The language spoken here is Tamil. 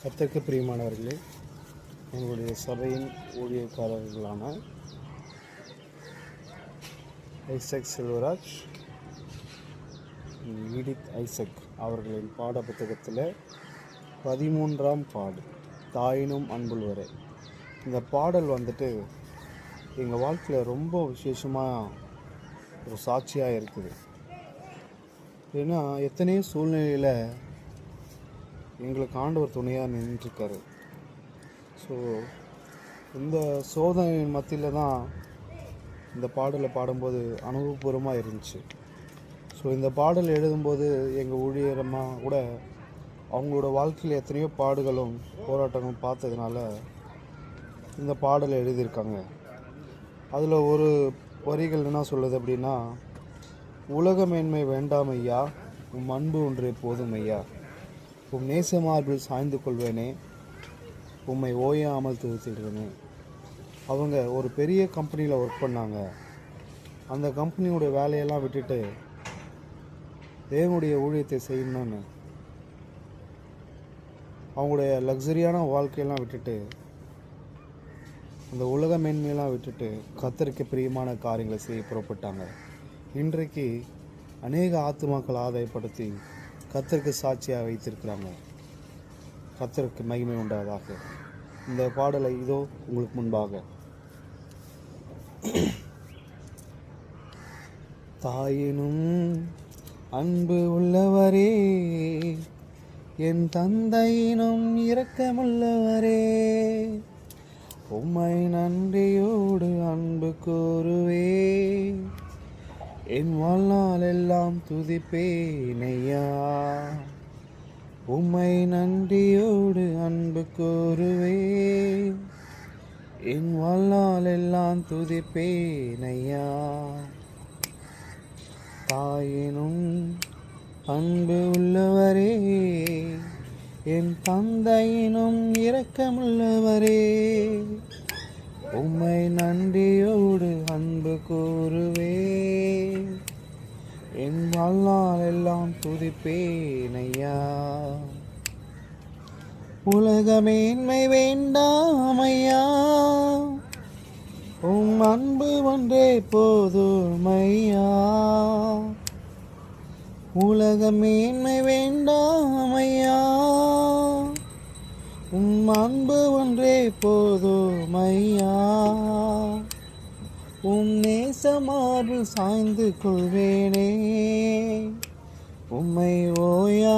கர்த்தருக்கு பிரியமானவர்களே, எங்களுடைய சபையின் ஊழியக்காரர்களான ஐசக் செல்வராஜ், ஈடித் ஐசக் அவர்களின் பாட புத்தகத்தில் 13ஆம் பாடு தாயினும் அன்புள்வரே. இந்த பாடல் எங்கள் வாழ்க்கையில் ரொம்ப விசேஷமாக ஒரு சாட்சியாக இருக்குது. ஏன்னா எத்தனையோ சூழ்நிலையில் எங்களுக்கு ஆண்டவர் துணையாக நின்றுருக்காரு. ஸோ இந்த சோதனையின் மத்தியில் தான் இந்த பாடலை பாடும்போது அனுபவபூர்வமாக இருந்துச்சு. ஸோ இந்த பாடல் எழுதும்போது எங்கள் ஊழியரமாக கூட அவங்களோட வாழ்க்கையில் எத்தனையோ பாடுகளும் போராட்டங்களும் பார்த்ததுனால இந்த பாடலை எழுதியிருக்காங்க. அதில் ஒரு வரிகள் என்ன சொல்லுது அப்படின்னா, உலக மேன்மை வேண்டாம் ஐயா, உம் அன்பு ஒன்றே போதும் ஐயா, உம் நேச மார்பில் சாய்ந்து கொள்வேனே, உம்மை ஓயாமல் துதித்திடுவேனே. அவங்க ஒரு பெரிய கம்பெனியில் ஒர்க் பண்ணாங்க. அந்த கம்பெனியோடைய வேலையெல்லாம் விட்டுட்டு தேவனுடைய ஊழியத்தை செய்யணும்னு அவங்களுடைய லக்ஸரியான வாழ்க்கையெல்லாம் விட்டுட்டு, அந்த உலக மேன்மையெல்லாம் விட்டுட்டு கர்த்தருக்கு பிரியமான காரியங்களை செய்ய புறப்பட்டாங்க. இன்றைக்கு அநேக ஆத்துமாக்கள் ஆதாயப்படுத்தி கர்த்தருக்கு சாட்சியாக வைத்திருக்கிறாங்க. கர்த்தருக்கு மகிமை உண்டாவதாக. இந்த பாடலை இதோ உங்களுக்கு முன்பாக. தாயினும் அன்பு உள்ளவரே, என் தந்தையினும் இரக்கமுள்ளவரே, உம்மை நன்றியோடு அன்பு கூறுவே, என் வாழ்நாள் எல்லாம் துதிப்பேனையா, உம்மை நன்றியோடு அன்பு கூறுவே, என் வாழ்நாள் எல்லாம் துதிப்பேனையா. தாயினும் அன்பு உள்ளவரே, என் தந்தையினும் இரக்கமுள்ளவரே, உம்மை நன்றியோடு அன்பு கூறுவே, என் வாழ்நாள் எல்லாம் துதிப்பேனையா. உலகமேன்மை வேண்டாமையா, உம் அன்பு ஒன்றே போதுமையா. உலகமேன்மை வேண்டாமையா, உம் அன்பு ஒன்றே போதுமையா. உம் நேச மார்பில் சாய்ந்து கொள்வேனே, உம்மை ஓயா